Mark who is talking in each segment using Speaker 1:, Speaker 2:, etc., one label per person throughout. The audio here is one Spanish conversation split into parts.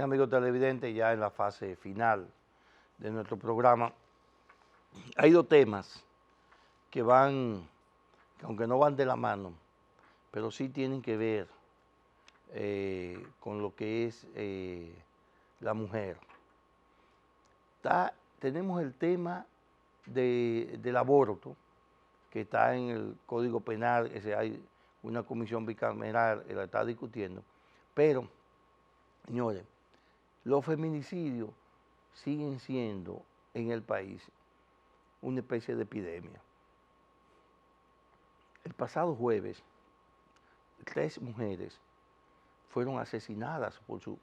Speaker 1: amigos televidentes, ya en la fase final de nuestro programa, hay dos temas que van, que aunque no van de la mano, pero sí tienen que ver con lo que es la mujer. Tenemos el tema del aborto, que está en el Código Penal, hay una comisión bicameral que la está discutiendo, pero, señores, los feminicidios siguen siendo en el país una especie de epidemia. El pasado jueves, 3 mujeres fueron asesinadas por su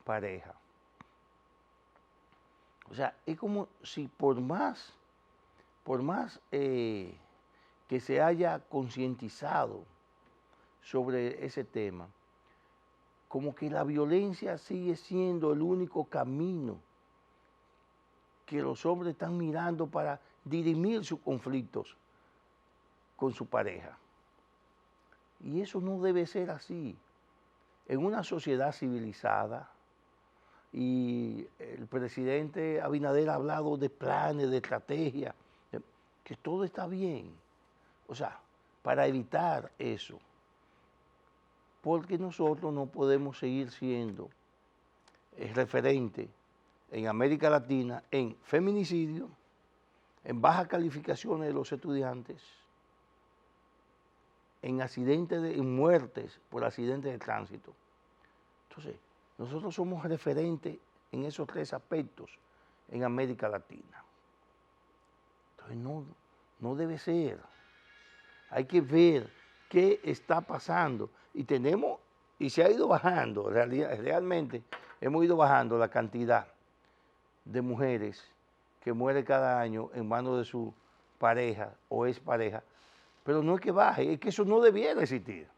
Speaker 1: pareja. O sea, es como si por más que se haya concientizado sobre ese tema, como que la violencia sigue siendo el único camino que los hombres están mirando para dirimir sus conflictos con su pareja. Y eso no debe ser así. En una sociedad civilizada, y el presidente Abinader ha hablado de planes, de estrategias, que todo está bien. O sea, para evitar eso. Porque nosotros no podemos seguir siendo referente en América Latina en feminicidio, en bajas calificaciones de los estudiantes, en accidentes, en muertes por accidentes de tránsito. Entonces, nosotros somos referentes en esos 3 aspectos en América Latina. Entonces, no debe ser. Hay que ver qué está pasando. Y se ha ido bajando, realmente hemos ido bajando la cantidad de mujeres que mueren cada año en manos de su pareja o expareja, pero no es que baje, es que eso no debiera existir.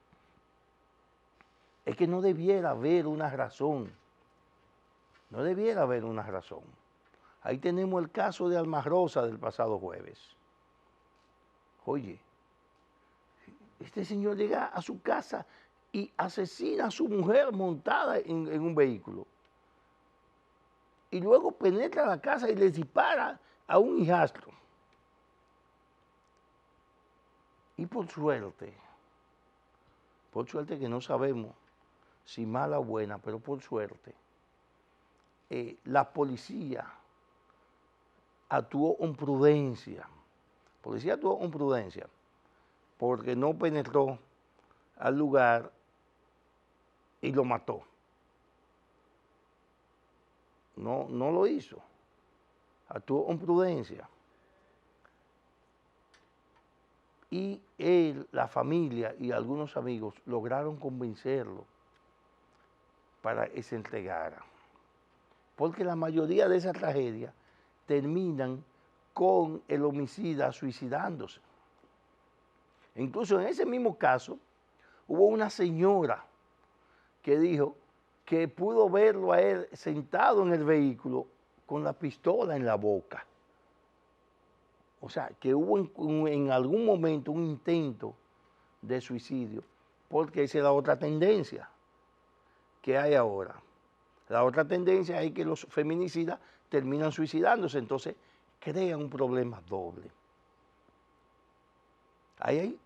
Speaker 1: Es que no debiera haber una razón. No debiera haber una razón. Ahí tenemos el caso de Alma Rosa del pasado jueves. Oye, este señor llega a su casa y asesina a su mujer montada en un vehículo. Y luego penetra la casa y le dispara a un hijastro. Y por suerte que no sabemos si mala o buena, pero por suerte, la policía actuó con prudencia. Porque no penetró al lugar y lo mató. No lo hizo. Actuó con prudencia. Y él, la familia y algunos amigos lograron convencerlo para que se entregara. Porque la mayoría de esas tragedias terminan con el homicida suicidándose. Incluso en ese mismo caso, hubo una señora que dijo que pudo verlo a él sentado en el vehículo con la pistola en la boca. O sea, que hubo en algún momento un intento de suicidio, porque esa es la otra tendencia que hay ahora. La otra tendencia es que los feminicidas terminan suicidándose, entonces crean un problema doble.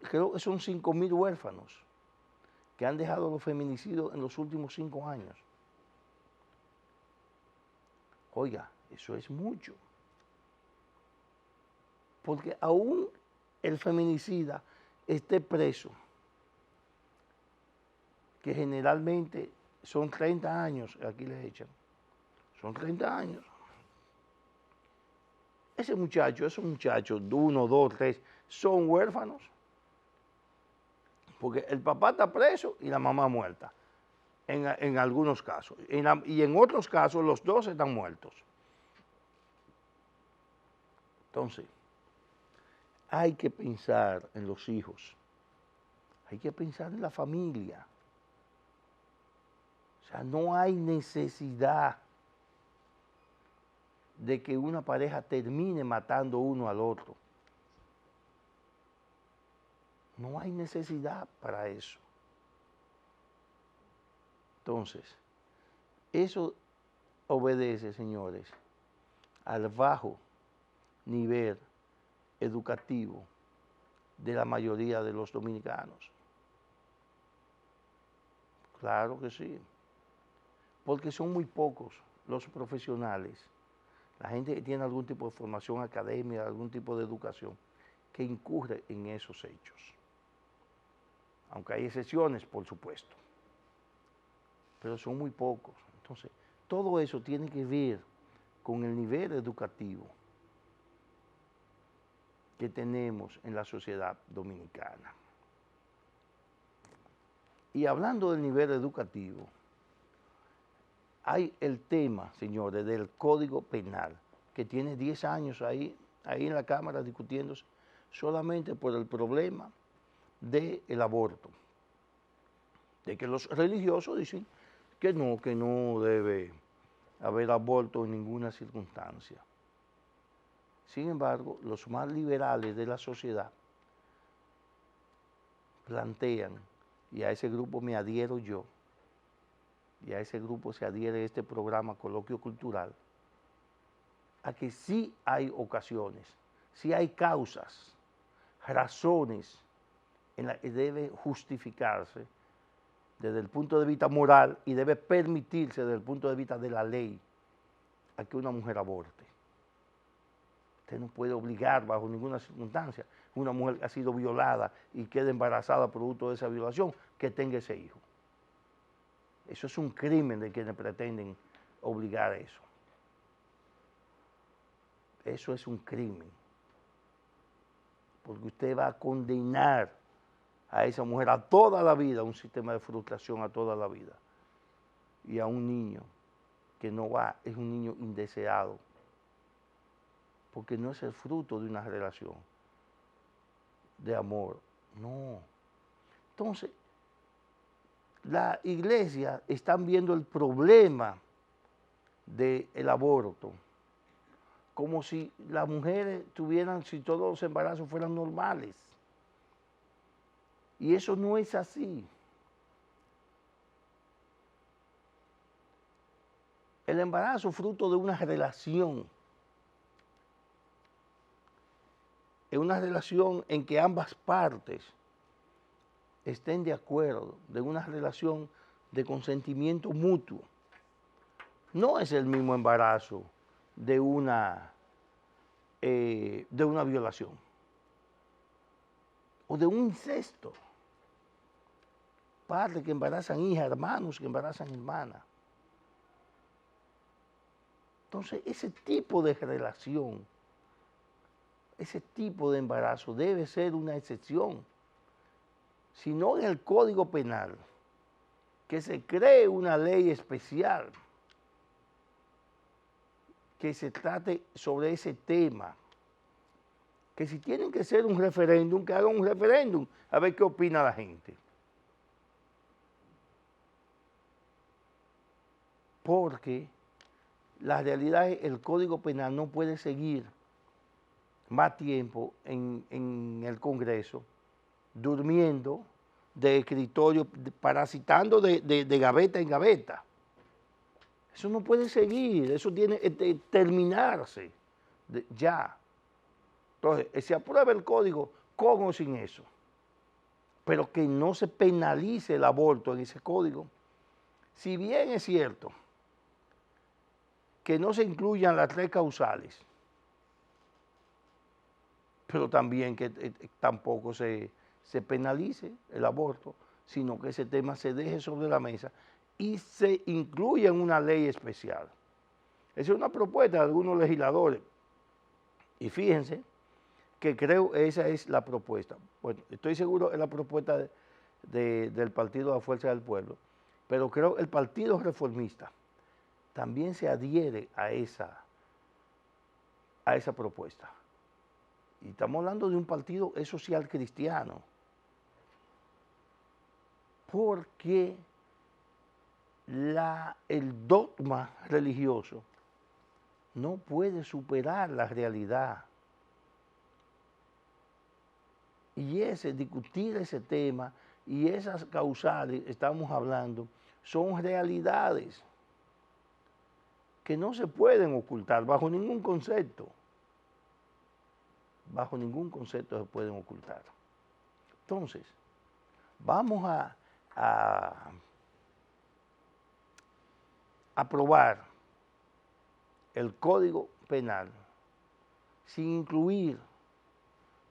Speaker 1: Creo que son 5.000 huérfanos que han dejado los feminicidios en los últimos 5 años. Oiga, eso es mucho. Porque aún el feminicida esté preso, que generalmente son 30 años, aquí le echan, son 30 años. Esos muchachos, 1, 2, 3, son huérfanos. Porque el papá está preso y la mamá muerta, en algunos casos. Y en otros casos los dos están muertos. Entonces, hay que pensar en los hijos, hay que pensar en la familia. O sea, no hay necesidad de que una pareja termine matando uno al otro. No hay necesidad para eso. Entonces, Eso obedece, señores, al bajo nivel educativo de la mayoría de los dominicanos. Claro que sí, porque son muy pocos los profesionales, la gente que tiene algún tipo de formación académica, algún tipo de educación, que incurre en esos hechos. Aunque hay excepciones, por supuesto, pero son muy pocos. Entonces, todo eso tiene que ver con el nivel educativo que tenemos en la sociedad dominicana. Y hablando del nivel educativo, hay el tema, señores, del Código Penal, que tiene 10 años ahí en la Cámara discutiéndose solamente por el problema del aborto. De que los religiosos dicen que no debe haber aborto en ninguna circunstancia. Sin embargo, los más liberales de la sociedad plantean, y a ese grupo me adhiero yo, y a ese grupo se adhiere este programa Coloquio Cultural, a que sí hay ocasiones, sí hay causas, razones en las que debe justificarse desde el punto de vista moral y debe permitirse desde el punto de vista de la ley a que una mujer aborte. Usted no puede obligar bajo ninguna circunstancia a una mujer que ha sido violada y queda embarazada producto de esa violación que tenga ese hijo. Eso es un crimen de quienes pretenden obligar a eso. Eso es un crimen. Porque usted va a condenar a esa mujer a toda la vida, a un sistema de frustración a toda la vida. Y a un niño que no va, es un niño indeseado. Porque no es el fruto de una relación de amor. No. Entonces, la iglesia están viendo el problema del aborto como si las mujeres tuvieran, si todos los embarazos fueran normales. Y eso no es así. El embarazo es fruto de una relación. Es una relación en que ambas partes estén de acuerdo, de una relación de consentimiento mutuo. No es el mismo embarazo de una violación o de un incesto. Padres que embarazan hijas, hermanos que embarazan hermanas. Entonces, ese tipo de relación, ese tipo de embarazo debe ser una excepción. Si no en el Código Penal, que se cree una ley especial que se trate sobre ese tema. Que si tienen que hacer un referéndum, que hagan un referéndum, a ver qué opina la gente. Porque la realidad es que el Código Penal no puede seguir más tiempo en el Congreso, durmiendo de escritorio, parasitando de gaveta en gaveta. Eso no puede seguir, eso tiene que terminarse ya. Entonces, se aprueba el código con o sin eso, pero que no se penalice el aborto en ese código. Si bien es cierto que no se incluyan las 3 causales, pero también que tampoco se penalice el aborto, sino que ese tema se deje sobre la mesa y se incluya en una ley especial. Esa es una propuesta de algunos legisladores. Y fíjense que creo esa es la propuesta. Bueno, estoy seguro es la propuesta del Partido de la Fuerza del Pueblo, pero creo que el Partido Reformista también se adhiere a esa propuesta. Y estamos hablando de un partido social cristiano, porque el dogma religioso no puede superar la realidad. Y discutir ese tema y esas causales, estamos hablando, son realidades. que no se pueden ocultar bajo ningún concepto. Bajo ningún concepto se pueden ocultar. Entonces, vamos a aprobar el Código Penal sin incluir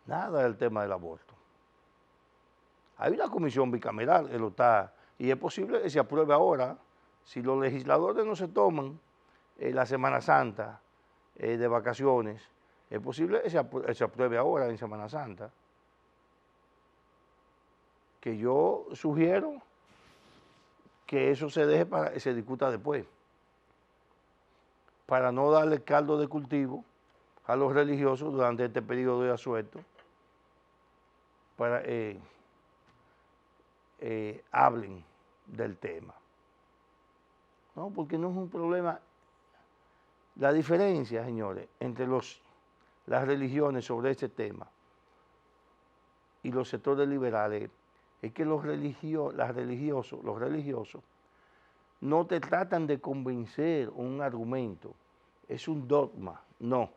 Speaker 1: nada del tema del aborto. Hay una comisión bicameral que lo está, y es posible que se apruebe ahora, si los legisladores no se toman la Semana Santa de vacaciones, es posible que se apruebe ahora en Semana Santa, que yo sugiero que eso se deje para que se discuta después, para no darle caldo de cultivo a los religiosos durante este periodo de asueto, para hablen del tema. No, porque no es un problema. La diferencia, señores, entre las religiones sobre este tema y los sectores liberales es que los religiosos no te tratan de convencer un argumento, es un dogma, no,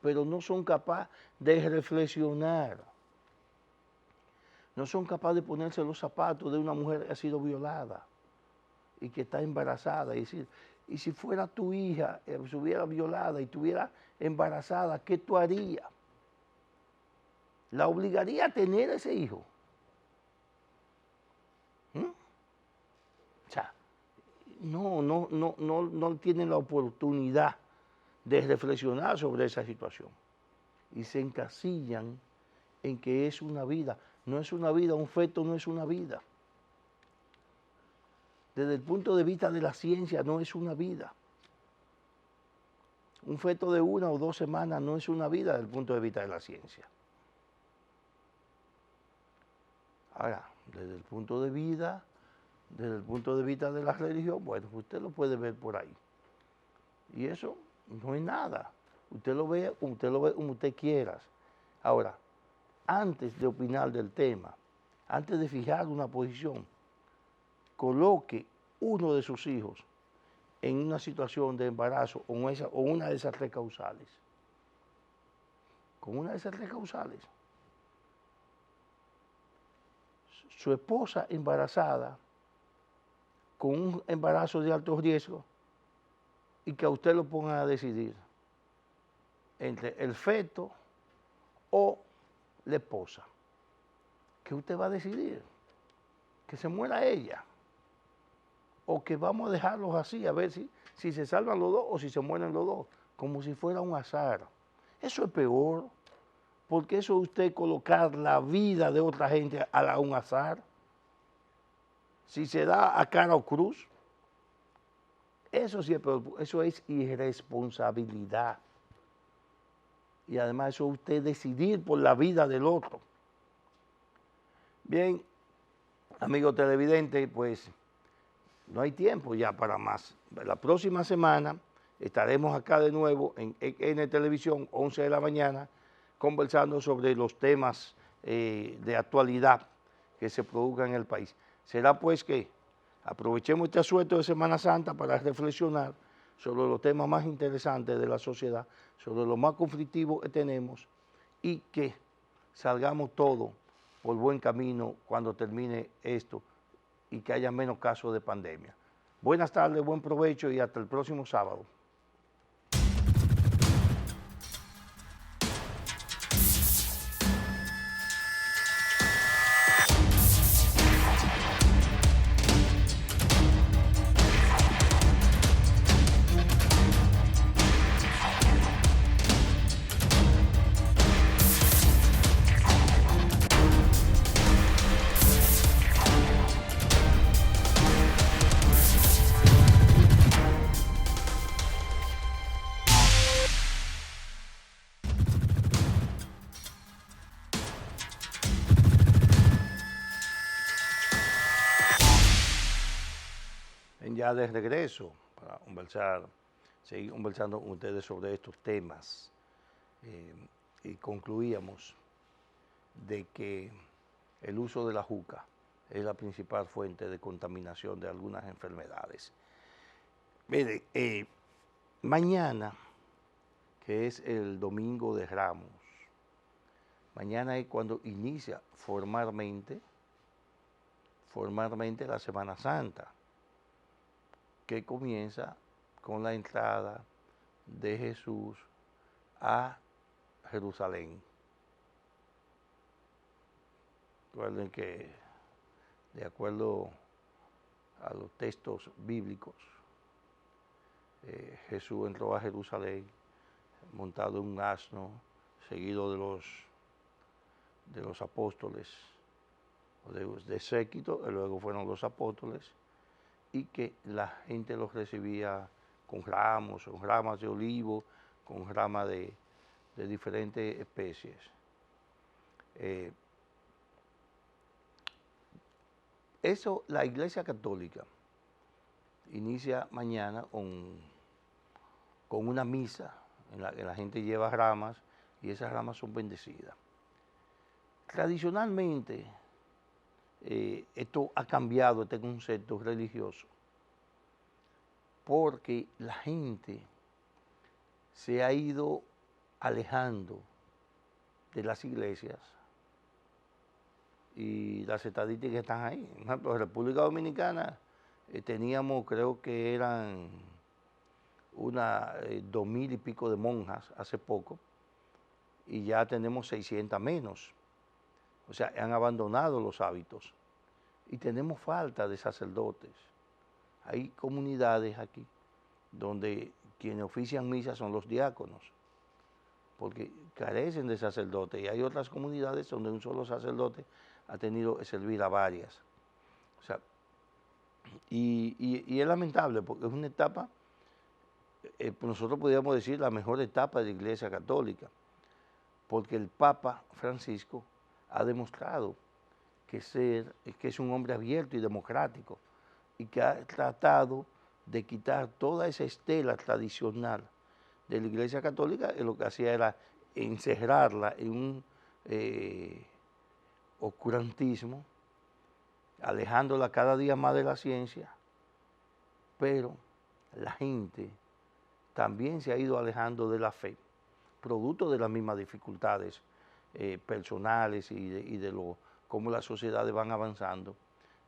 Speaker 1: pero no son capaces de reflexionar, no son capaces de ponerse los zapatos de una mujer que ha sido violada y que está embarazada, y decir, y si fuera tu hija, estuviera violada y estuviera embarazada, ¿qué tú harías? ¿La obligaría a tener ese hijo? O sea, no tienen la oportunidad de reflexionar sobre esa situación y se encasillan en que es una vida. No es una vida, un feto no es una vida. Desde el punto de vista de la ciencia no es una vida. Un feto de 1 o 2 semanas no es una vida desde el punto de vista de la ciencia. Ahora, desde el punto de vista de la religión, bueno, usted lo puede ver por ahí. Y eso no es nada. Usted lo ve como usted quiera. Ahora, antes de opinar del tema, antes de fijar una posición, coloque uno de sus hijos en una situación de embarazo o una de esas 3 causales. Con una de esas 3 causales. Su esposa embarazada, con un embarazo de alto riesgo, y que a usted lo pongan a decidir entre el feto o la esposa. ¿Qué usted va a decidir? ¿Que se muera ella? ¿O que vamos a dejarlos así, a ver si se salvan los dos o si se mueren los dos? Como si fuera un azar. Eso es peor, porque eso es usted colocar la vida de otra gente a un azar. Si se da a cara o cruz, eso sí es peor, eso es irresponsabilidad. Y además eso es usted decidir por la vida del otro. Bien, amigo televidente, pues no hay tiempo ya para más. La próxima semana estaremos acá de nuevo en Televisión, 11 de la mañana, conversando sobre los temas de actualidad que se produzcan en el país. Será pues que aprovechemos este asueto de Semana Santa para reflexionar sobre los temas más interesantes de la sociedad, sobre lo más conflictivo que tenemos y que salgamos todos por buen camino cuando termine esto y que haya menos casos de pandemia. Buenas tardes, buen provecho y hasta el próximo sábado. Ya de regreso para seguir conversando con ustedes sobre estos temas y concluíamos de que el uso de la juca es la principal fuente de contaminación de algunas enfermedades. Mire, mañana, que es el Domingo de Ramos, mañana es cuando inicia formalmente la Semana Santa, que comienza con la entrada de Jesús a Jerusalén. Recuerden que, de acuerdo a los textos bíblicos, Jesús entró a Jerusalén montado en un asno, seguido de los apóstoles, de séquito, y luego fueron los apóstoles, y que la gente los recibía con ramas de olivo, con ramas de diferentes especies. Eso, la Iglesia Católica inicia mañana con una misa en la que la gente lleva ramas y esas ramas son bendecidas. Tradicionalmente, esto ha cambiado, este concepto religioso, porque la gente se ha ido alejando de las iglesias y las estadísticas están ahí. Por ejemplo, en República Dominicana teníamos, creo que eran 2,000 y pico de monjas hace poco, y ya tenemos 600 menos. O sea, han abandonado los hábitos y tenemos falta de sacerdotes. Hay comunidades aquí donde quienes ofician misa son los diáconos, porque carecen de sacerdotes, y hay otras comunidades donde un solo sacerdote ha tenido que servir a varias. O sea, y es lamentable porque es una etapa, nosotros podríamos decir la mejor etapa de la Iglesia Católica, porque el Papa Francisco ha demostrado que es un hombre abierto y democrático, y que ha tratado de quitar toda esa estela tradicional de la Iglesia Católica, y lo que hacía era encerrarla en un oscurantismo, alejándola cada día más de la ciencia, pero la gente también se ha ido alejando de la fe, producto de las mismas dificultades personales y de cómo las sociedades van avanzando,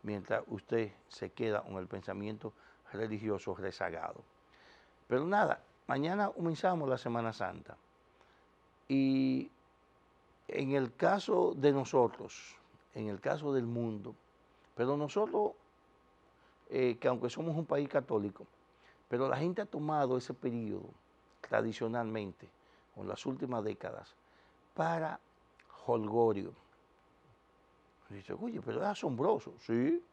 Speaker 1: mientras usted se queda con el pensamiento religioso rezagado. Pero nada, mañana comenzamos la Semana Santa, y en el caso de nosotros, en el caso del mundo, pero nosotros, que aunque somos un país católico, pero la gente ha tomado ese periodo tradicionalmente, con las últimas décadas, para jolgorio. Dice, oye, pero es asombroso, ¿sí?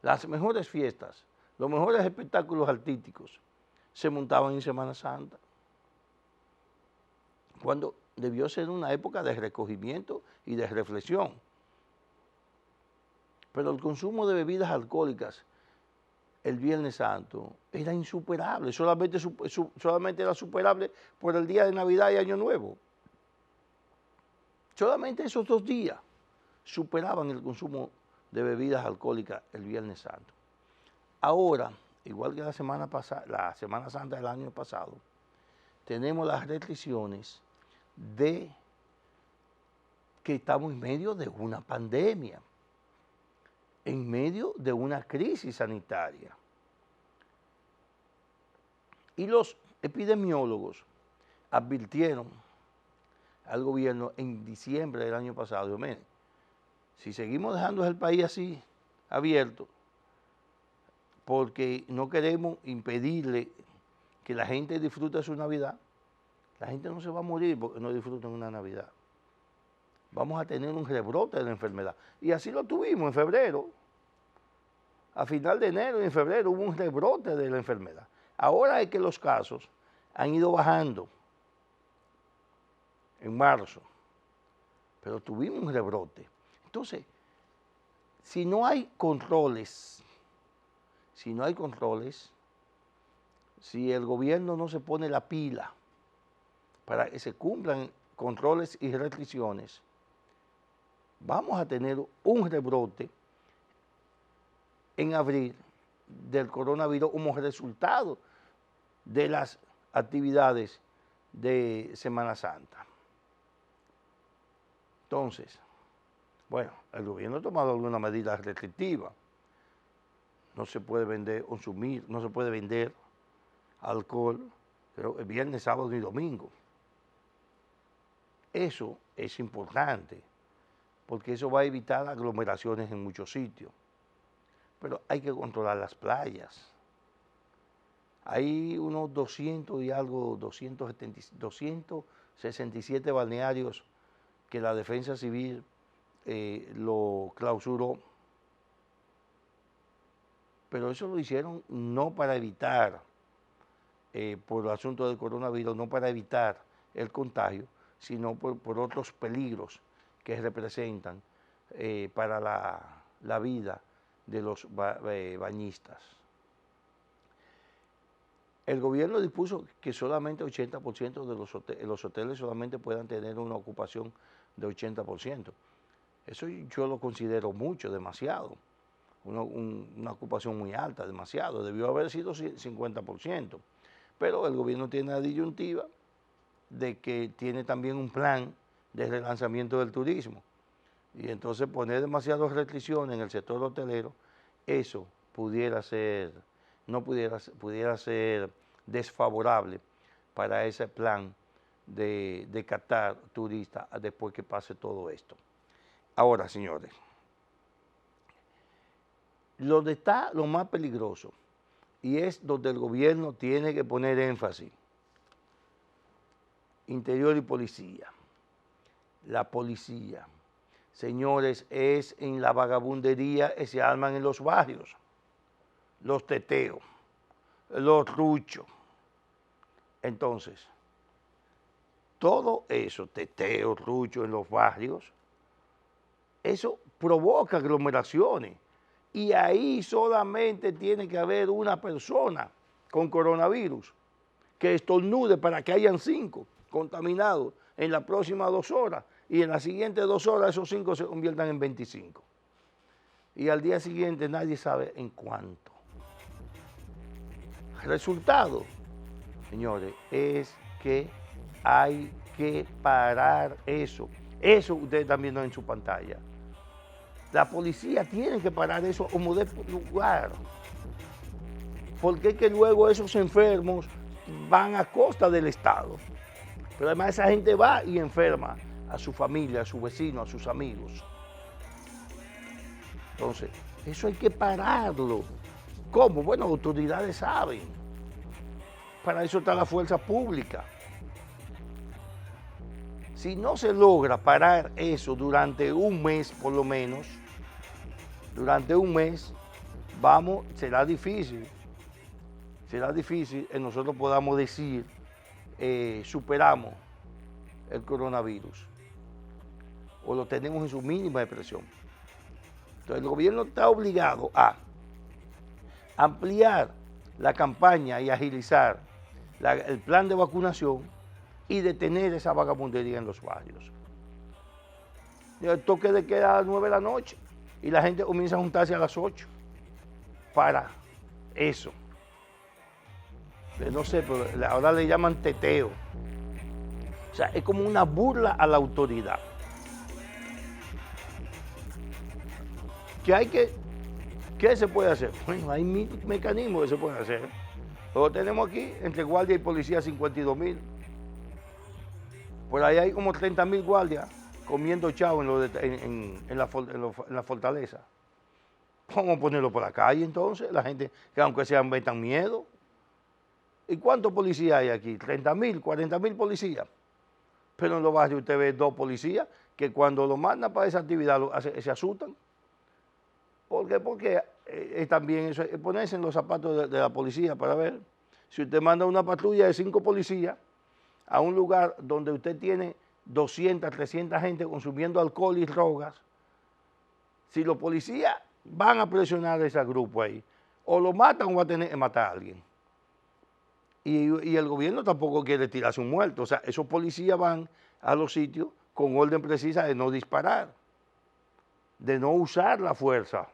Speaker 1: Las mejores fiestas, los mejores espectáculos artísticos se montaban en Semana Santa, cuando debió ser una época de recogimiento y de reflexión. Pero el consumo de bebidas alcohólicas el Viernes Santo era insuperable, solamente era superable por el día de Navidad y Año Nuevo. Solamente esos 2 días superaban el consumo de bebidas alcohólicas el Viernes Santo. Ahora, igual que la Semana Santa del año pasado, tenemos las restricciones de que estamos en medio de una pandemia, en medio de una crisis sanitaria. Y los epidemiólogos advirtieron al gobierno en diciembre del año pasado, miren, si seguimos dejando el país así abierto, porque no queremos impedirle que la gente disfrute su Navidad, la gente no se va a morir porque no disfruten una Navidad. Vamos a tener un rebrote de la enfermedad. Y así lo tuvimos en febrero. A final de enero y en febrero hubo un rebrote de la enfermedad. Ahora es que los casos han ido bajando en marzo, pero tuvimos un rebrote. Entonces, si no hay controles, si el gobierno no se pone la pila para que se cumplan controles y restricciones, vamos a tener un rebrote en abril del coronavirus como resultado de las actividades de Semana Santa. Entonces, bueno, el gobierno ha tomado algunas medidas restrictivas. No se puede vender, consumir, no se puede vender alcohol, pero el viernes, sábado y domingo. Eso es importante, porque eso va a evitar aglomeraciones en muchos sitios. Pero hay que controlar las playas. Hay unos 200 y algo, 267 balnearios que la Defensa Civil lo clausuró. Pero eso lo hicieron no para evitar, por el asunto del coronavirus, no para evitar el contagio, sino por otros peligros que representan para la vida de los bañistas. El gobierno dispuso que solamente 80% de los hoteles solamente puedan tener una ocupación de 80%. Eso yo lo considero mucho, demasiado. Una ocupación muy alta, demasiado. Debió haber sido 50%. Pero el gobierno tiene la disyuntiva de que tiene también un plan de relanzamiento del turismo. Y entonces poner demasiadas restricciones en el sector hotelero, eso pudiera ser desfavorable para ese plan de captar turistas después que pase todo esto. Ahora, señores, donde está lo más peligroso, y es donde el gobierno tiene que poner énfasis, Interior y Policía. La policía, señores, es en la vagabundería que se arman en los barrios, los teteos, los ruchos. Entonces, todo eso, teteo, rucho en los barrios, eso provoca aglomeraciones. Y ahí solamente tiene que haber una persona con coronavirus que estornude para que hayan 5 contaminados en las próximas 2 horas y en las siguientes 2 horas esos 5 se conviertan en 25. Y al día siguiente nadie sabe en cuánto. Resultado, señores, es que hay que parar eso. Eso ustedes están viendo en su pantalla. La policía tiene que parar eso como de lugar. Porque es que luego esos enfermos van a costa del Estado. Pero además esa gente va y enferma a su familia, a su vecino, a sus amigos. Entonces, eso hay que pararlo. ¿Cómo? Bueno, autoridades saben. Para eso está la fuerza pública. Si no se logra parar eso durante un mes, por lo menos, durante un mes, será difícil que nosotros podamos decir, superamos el coronavirus, o lo tenemos en su mínima expresión. Entonces el gobierno está obligado a ampliar la campaña y agilizar el plan de vacunación y detener esa vagabundería en los barrios. El toque de queda a las 9 de la noche y la gente comienza a juntarse a las 8 para eso. No sé, pero ahora le llaman teteo. O sea, es como una burla a la autoridad. ¿Qué se puede hacer? Bueno, hay mecanismos que se pueden hacer. Lo tenemos aquí, entre guardia y policía, 52,000. Por ahí hay como 30,000 guardias comiendo chavo en la fortaleza. Vamos a ponerlo por la calle entonces, la gente que aunque sean metan miedo. ¿Y cuántos policías hay aquí? 30,000, 40,000 policías. Pero en los barrios usted ve 2 policías que cuando lo mandan para esa actividad se asustan. ¿Por qué? Porque también eso, ponerse en los zapatos de la policía para ver. Si usted manda una patrulla de 5 policías a un lugar donde usted tiene 200, 300 gente consumiendo alcohol y drogas, si los policías van a presionar a ese grupo ahí, o lo matan o va a tener que matar a alguien. Y el gobierno tampoco quiere tirarse un muerto. O sea, esos policías van a los sitios con orden precisa de no disparar, de no usar la fuerza.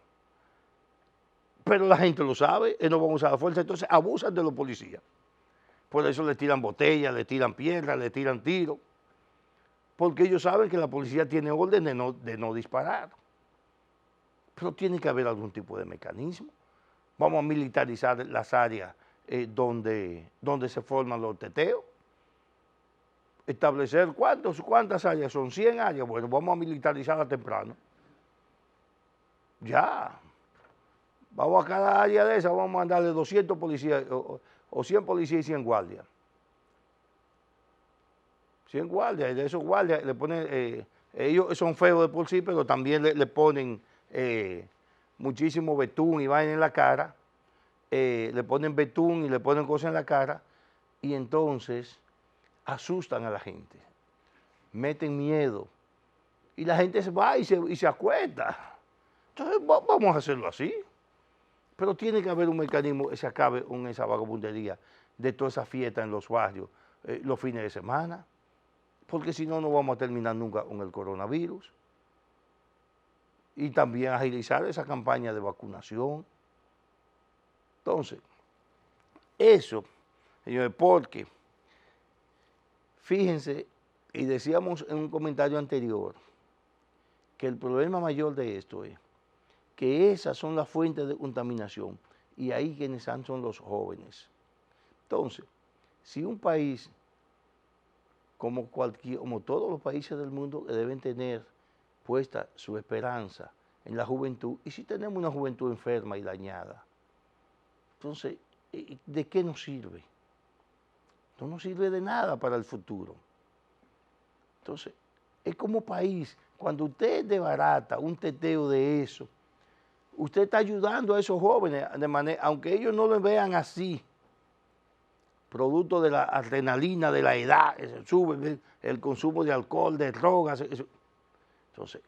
Speaker 1: pero la gente lo sabe, no van a usar la fuerza, entonces abusan de los policías. Por eso le tiran botellas, le tiran piedras, le tiran tiros, porque ellos saben que la policía tiene orden de no disparar. Pero tiene que haber algún tipo de mecanismo. Vamos a militarizar las áreas donde se forman los teteos. Establecer cuántas áreas son, 100 áreas, bueno, vamos a militarizarlas temprano. Ya. Vamos a cada área de esa, vamos a mandarle 200 policías o 100 policías y 100 guardias. 100 guardias, y de esos guardias le ponen, ellos son feos de por sí, pero también le ponen muchísimo betún y vaina en la cara, le ponen betún y le ponen cosas en la cara, y entonces asustan a la gente, meten miedo, y la gente se va y se acuesta. Entonces vamos a hacerlo así. Pero tiene que haber un mecanismo que se acabe con esa vagabundería de toda esa fiesta en los barrios, los fines de semana, porque si no, no vamos a terminar nunca con el coronavirus. Y también agilizar esa campaña de vacunación. Entonces, eso, señores, porque, fíjense, y decíamos en un comentario anterior, que el problema mayor de esto es que esas son las fuentes de contaminación y ahí quienes están son los jóvenes. Entonces, si un país, como todos los países del mundo, deben tener puesta su esperanza en la juventud, y si tenemos una juventud enferma y dañada, entonces, ¿de qué nos sirve? No nos sirve de nada para el futuro. Entonces, es como país, cuando usted desbarata un teteo de eso, usted está ayudando a esos jóvenes de manera, aunque ellos no lo vean así, producto de la adrenalina de la edad, sube el consumo de alcohol, de drogas, eso. Entonces,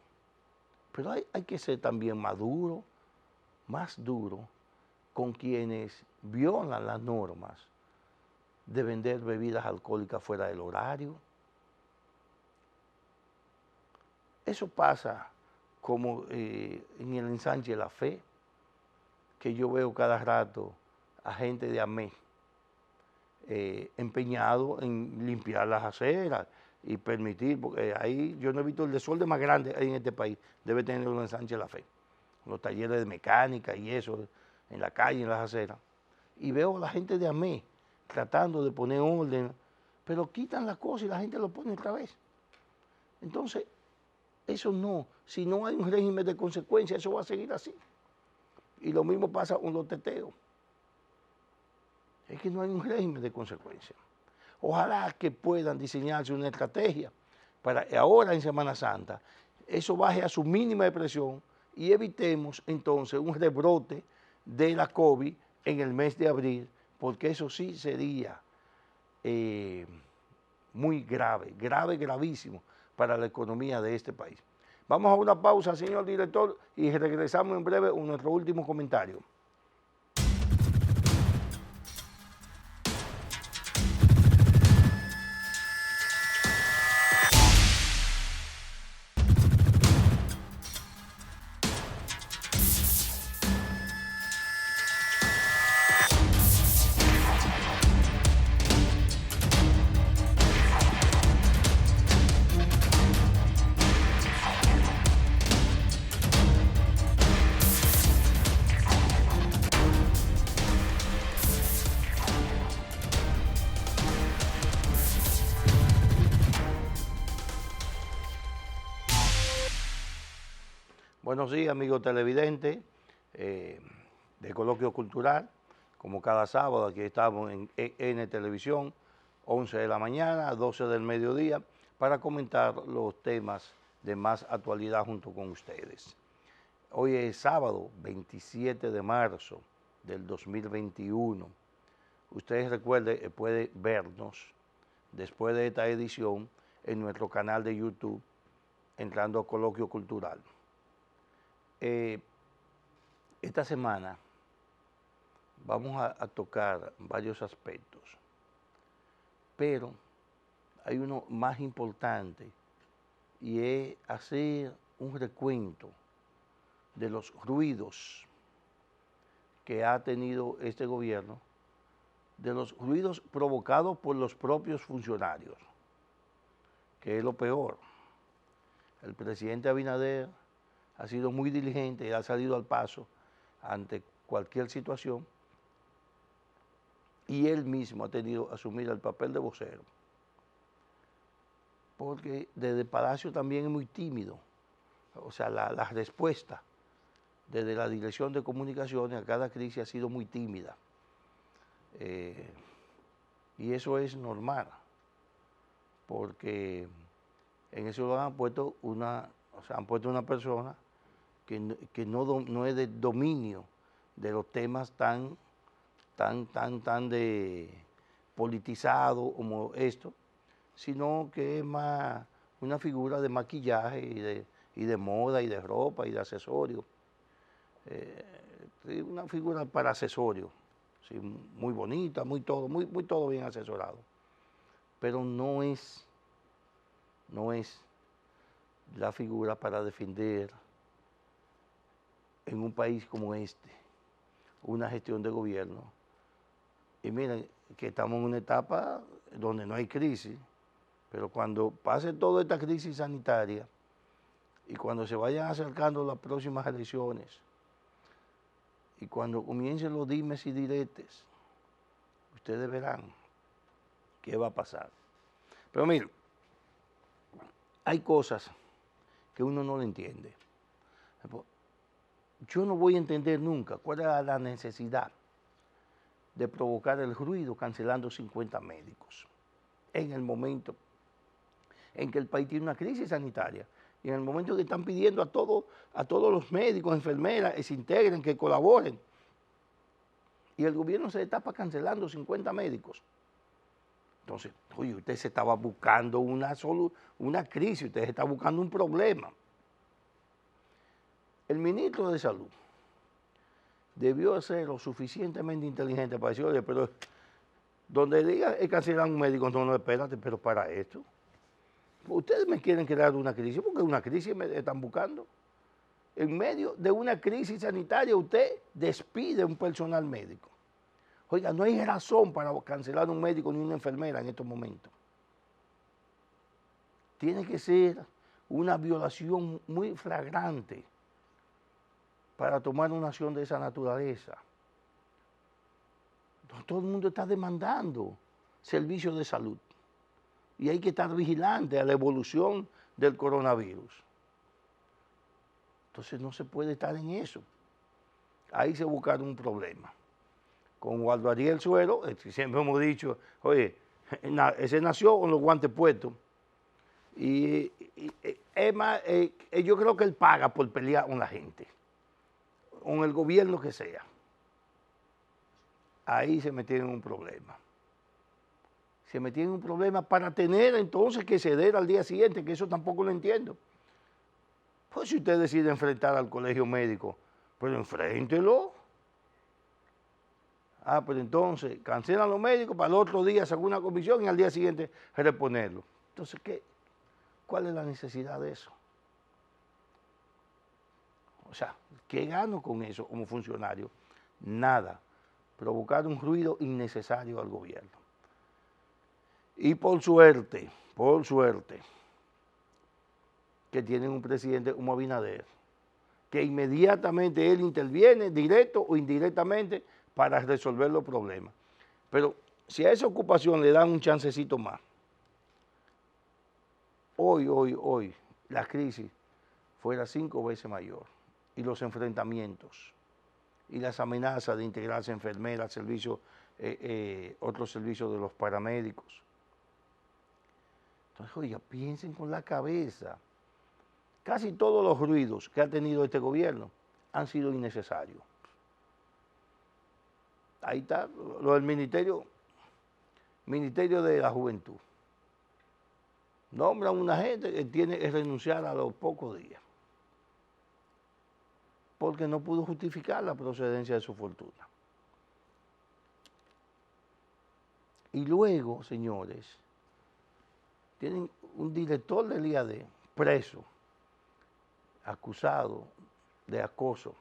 Speaker 1: pero hay que ser también maduro, más duro, con quienes violan las normas de vender bebidas alcohólicas fuera del horario. Eso pasa como en el ensanche de la fe, que yo veo cada rato a gente de AME empeñado en limpiar las aceras y permitir, porque ahí yo no he visto el desorden más grande ahí en este país, debe tener un ensanche de la fe, los talleres de mecánica y eso, en la calle, en las aceras, y veo a la gente de AME tratando de poner orden, pero quitan la cosa y la gente lo pone otra vez. Entonces, eso no, si no hay un régimen de consecuencia, eso va a seguir así. Y lo mismo pasa con los teteos. Es que no hay un régimen de consecuencia. Ojalá que puedan diseñarse una estrategia para ahora en Semana Santa, eso baje a su mínima expresión y evitemos entonces un rebrote de la COVID en el mes de abril, porque eso sí sería muy grave, gravísimo para la economía de este país. Vamos a una pausa, señor director, y regresamos en breve con nuestro último comentario. Buenos días, amigos televidentes de Coloquio Cultural. Como cada sábado, aquí estamos en EN Televisión, 11 de la mañana, 12 del mediodía, para comentar los temas de más actualidad junto con ustedes. Hoy es sábado, 27 de marzo del 2021. Ustedes recuerden que pueden vernos después de esta edición en nuestro canal de YouTube, entrando a Coloquio Cultural. Esta semana vamos a tocar varios aspectos, pero hay uno más importante y es hacer un recuento de los ruidos que ha tenido este gobierno, de los ruidos provocados por los propios funcionarios, que es lo peor. El presidente Abinader ha sido muy diligente y ha salido al paso ante cualquier situación, y él mismo ha tenido que asumir el papel de vocero, porque desde Palacio también es muy tímido. O sea, la respuesta desde la Dirección de Comunicaciones a cada crisis ha sido muy tímida. Y eso es normal, porque en ese lugar han puesto una persona que no es de dominio de los temas tan de politizado como esto, sino que es más una figura de maquillaje y de moda y de ropa y de accesorios. Una figura para accesorios, sí, muy bonita, muy todo bien asesorado, pero no es la figura para defender en un país como este una gestión de gobierno. Y miren que estamos en una etapa donde no hay crisis, pero cuando pase toda esta crisis sanitaria y cuando se vayan acercando las próximas elecciones y cuando comiencen los dimes y diretes, ustedes verán qué va a pasar. Pero miren, hay cosas que uno no le entiende. Yo no voy a entender nunca cuál era la necesidad de provocar el ruido cancelando 50 médicos en el momento en que el país tiene una crisis sanitaria y en el momento que están pidiendo a todos los médicos, enfermeras, que se integren, que colaboren. Y el gobierno se tapa cancelando 50 médicos. Entonces, oye, usted se estaba buscando una crisis, usted se está buscando un problema. El ministro de Salud debió ser lo suficientemente inteligente para decir, oye, pero donde diga cancelar un médico, no, espérate, pero para esto. Ustedes me quieren crear una crisis, porque una crisis me están buscando. En medio de una crisis sanitaria, usted despide un personal médico. Oiga, no hay razón para cancelar un médico ni una enfermera en estos momentos. Tiene que ser una violación muy flagrante para tomar una acción de esa naturaleza. Todo el mundo está demandando servicios de salud y hay que estar vigilante a la evolución del coronavirus. Entonces no se puede estar en eso. Ahí se buscaron un problema. Con Waldo Ariel Suero, siempre hemos dicho, oye, ese nació con los guantes puestos. Y es más, yo creo que él paga por pelear con la gente, con el gobierno que sea. Ahí se metieron en un problema. Se metieron en un problema para tener entonces que ceder al día siguiente, que eso tampoco lo entiendo. Pues si usted decide enfrentar al colegio médico, pues enfréntelo. Pero entonces cancelan los médicos para el otro día sacar una comisión y al día siguiente reponerlo. Entonces, ¿cuál es la necesidad de eso? O sea, ¿qué gano con eso como funcionario? Nada. Provocar un ruido innecesario al gobierno. Y por suerte, que tienen un presidente como Abinader, que inmediatamente él interviene, directo o indirectamente, para resolver los problemas. Pero si a esa ocupación le dan un chancecito más, hoy, la crisis fuera 5 veces mayor, y los enfrentamientos, y las amenazas de integrarse enfermeras, servicios, otros servicios de los paramédicos. Entonces, oiga, piensen con la cabeza. Casi todos los ruidos que ha tenido este gobierno han sido innecesarios. Ahí está lo del Ministerio de la Juventud. Nombran una gente que tiene que renunciar a los pocos días, porque no pudo justificar la procedencia de su fortuna. Y luego, señores, tienen un director del IAD preso, acusado de acoso,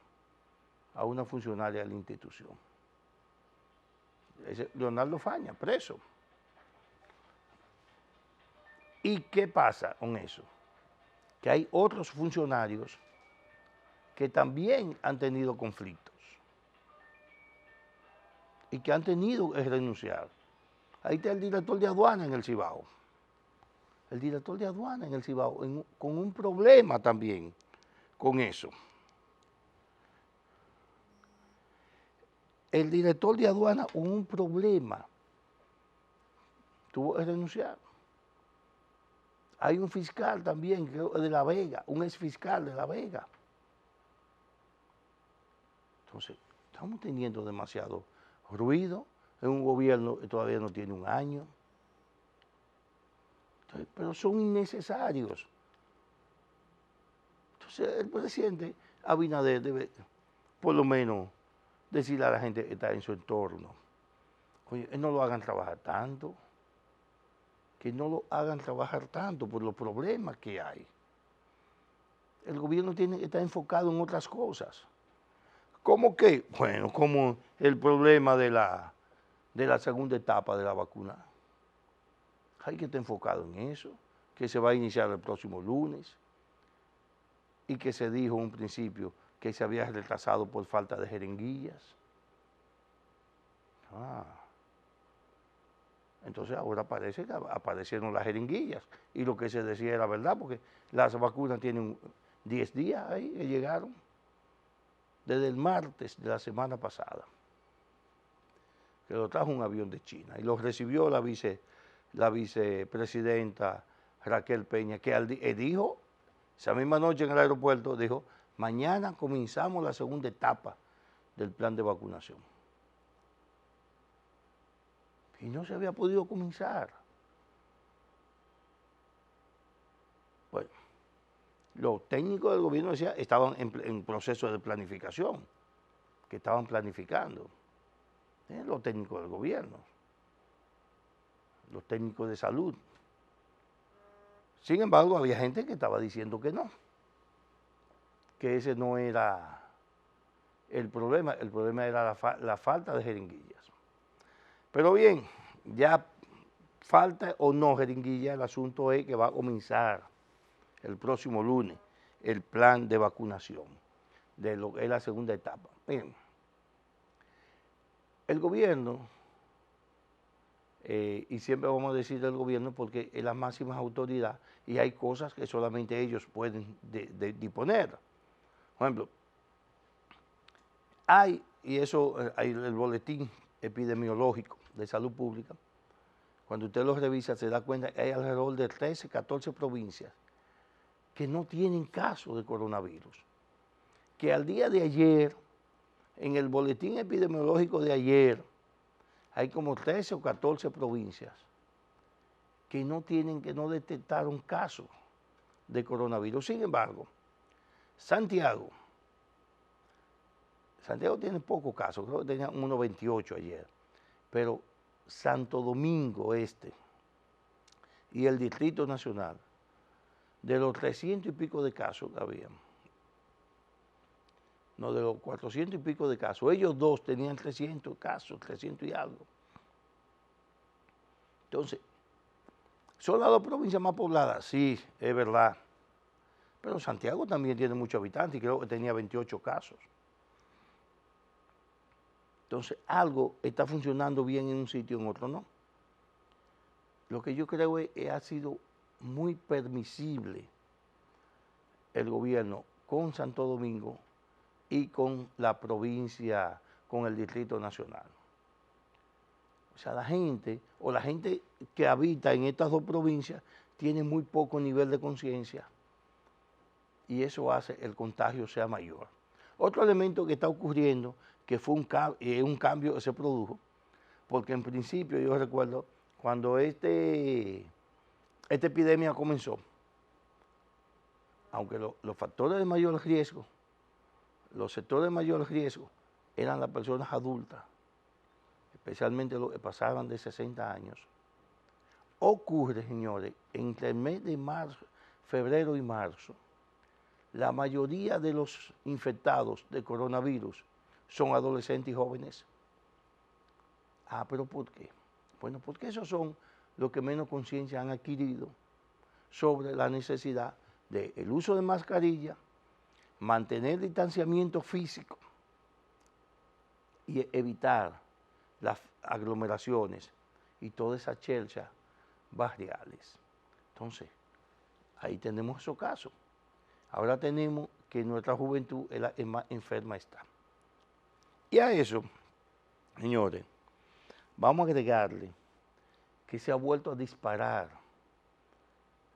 Speaker 1: a una funcionaria de la institución. Ese Leonardo Faña, preso. ¿Y qué pasa con eso? Que hay otros funcionarios que también han tenido conflictos y que han tenido que renunciar. Ahí está el director de aduana en el Cibao. El director de aduana en el Cibao, con un problema también con eso. El director de aduana con un problema tuvo que renunciar. Hay un fiscal también, creo, de La Vega, un exfiscal de La Vega. Entonces, estamos teniendo demasiado ruido en un gobierno que todavía no tiene un año. Entonces, pero son innecesarios. Entonces, el presidente Abinader debe, por lo menos, decirle a la gente que está en su entorno, oye, no lo hagan trabajar tanto, que no lo hagan trabajar tanto por los problemas que hay. El gobierno tiene que estar enfocado en otras cosas. ¿Cómo qué? Bueno, como el problema de la segunda etapa de la vacuna. Hay que estar enfocado en eso, que se va a iniciar el próximo lunes y que se dijo en un principio que se había retrasado por falta de jeringuillas. Entonces ahora parece que aparecieron las jeringuillas y lo que se decía era verdad, porque las vacunas tienen 10 días ahí que llegaron, desde el martes de la semana pasada, que lo trajo un avión de China y lo recibió la vicepresidenta Raquel Peña, que dijo, esa misma noche en el aeropuerto, dijo, mañana comenzamos la segunda etapa del plan de vacunación. Y no se había podido comenzar. Bueno, los técnicos del gobierno decían estaban en proceso de planificación, que estaban planificando. Los técnicos del gobierno, los técnicos de salud. Sin embargo, había gente que estaba diciendo que no, que ese no era el problema era la falta de jeringuillas. Pero bien, ya falta o no jeringuilla, el asunto es que va a comenzar el próximo lunes el plan de vacunación de lo que es la segunda etapa. Bien, el gobierno, y siempre vamos a decir del gobierno porque es la máxima autoridad y hay cosas que solamente ellos pueden disponer. Por ejemplo, y eso hay el boletín epidemiológico de salud pública, cuando usted lo revisa se da cuenta que hay alrededor de 13, 14 provincias que no tienen caso de coronavirus. Que al día de ayer, en el boletín epidemiológico de ayer, hay como 13 o 14 provincias que no detectaron casos de coronavirus. Sin embargo, Santiago tiene pocos casos, creo que tenía unos 28 ayer, pero Santo Domingo Este y el Distrito Nacional, de los 300 y pico de casos que habían, no, de los 400 y pico de casos, ellos dos tenían 300 casos, 300 y algo. Entonces, ¿son las dos provincias más pobladas? Sí, es verdad. Pero Santiago también tiene muchos habitantes y creo que tenía 28 casos. Entonces, algo está funcionando bien en un sitio y en otro no. Lo que yo creo es que ha sido muy permisible el gobierno con Santo Domingo y con la provincia, con el Distrito Nacional. O sea, la gente que habita en estas dos provincias tiene muy poco nivel de conciencia y eso hace que el contagio sea mayor. Otro elemento que está ocurriendo, que fue un cambio que se produjo, porque en principio yo recuerdo cuando esta epidemia comenzó, aunque los factores de mayor riesgo, los sectores de mayor riesgo eran las personas adultas, especialmente los que pasaban de 60 años, ocurre, señores, entre el mes de marzo, febrero y marzo, la mayoría de los infectados de coronavirus son adolescentes y jóvenes. Ah, ¿pero por qué? Bueno, porque esos son los que menos conciencia han adquirido sobre la necesidad del uso de mascarilla, mantener distanciamiento físico y evitar las aglomeraciones y todas esas chelchas barriales. Entonces, ahí tenemos esos casos. Ahora tenemos que nuestra juventud es más enferma está. Y a eso, señores, vamos a agregarle que se ha vuelto a disparar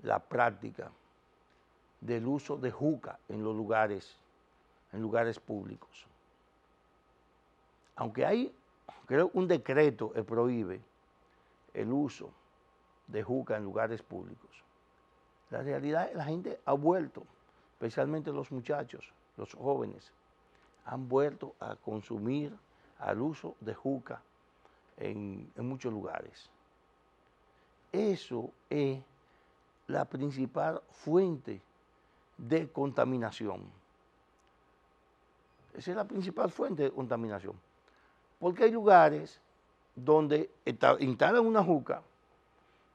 Speaker 1: la práctica del uso de juca en los lugares públicos. Aunque hay, creo, un decreto que prohíbe el uso de juca en lugares públicos, la realidad es que la gente ha vuelto, especialmente los muchachos, los jóvenes, han vuelto a consumir al uso de juca en muchos lugares. Eso es la principal fuente de contaminación. Esa es la principal fuente de contaminación. Porque hay lugares donde instalan una juca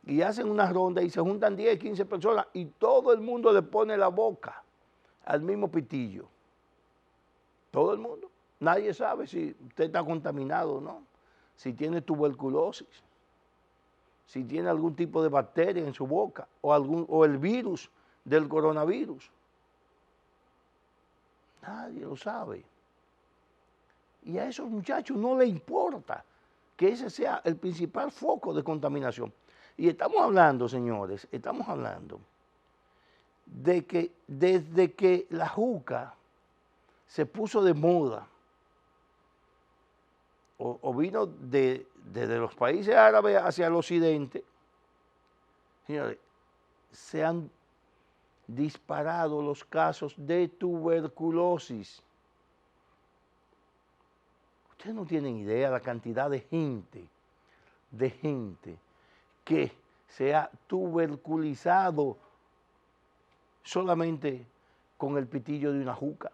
Speaker 1: y hacen una ronda y se juntan 10, 15 personas y todo el mundo le pone la boca al mismo pitillo. Todo el mundo. Nadie sabe si usted está contaminado o no, si tiene tuberculosis, si tiene algún tipo de bacteria en su boca o el virus del coronavirus. Nadie lo sabe. Y a esos muchachos no les importa que ese sea el principal foco de contaminación. Y estamos hablando, señores, estamos hablando de que desde que la juca se puso de moda o vino desde los países árabes hacia el occidente, señores, se han disparado los casos de tuberculosis. Ustedes no tienen idea la cantidad de gente que se ha tuberculizado solamente con el pitillo de una juca.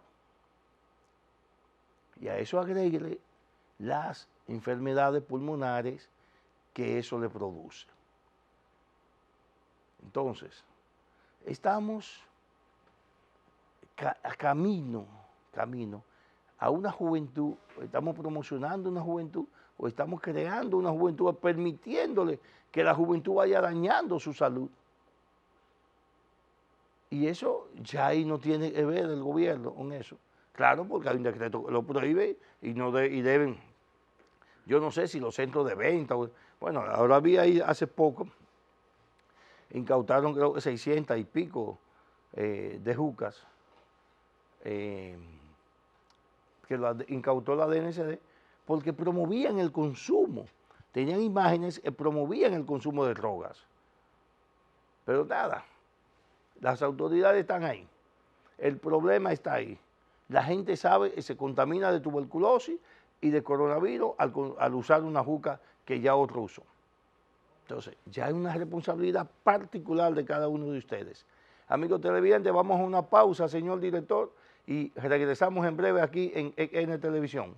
Speaker 1: Y a eso agréguele las enfermedades pulmonares que eso le produce. Entonces, estamos camino a una juventud, estamos promocionando una juventud o estamos creando una juventud, permitiéndole que la juventud vaya dañando su salud. Y eso ya ahí no tiene que ver el gobierno con eso. Claro, porque hay un decreto que lo prohíbe y deben, yo no sé si los centros de venta, bueno, ahora vi ahí hace poco, incautaron creo que 600 y pico de jucas, que incautó la DNCD, porque promovían el consumo, tenían imágenes que promovían el consumo de drogas. Pero nada, las autoridades están ahí, el problema está ahí. La gente sabe que se contamina de tuberculosis y de coronavirus al usar una juca que ya otro usó. Entonces, ya hay una responsabilidad particular de cada uno de ustedes. Amigos televidentes, vamos a una pausa, señor director, y regresamos en breve aquí en EN Televisión.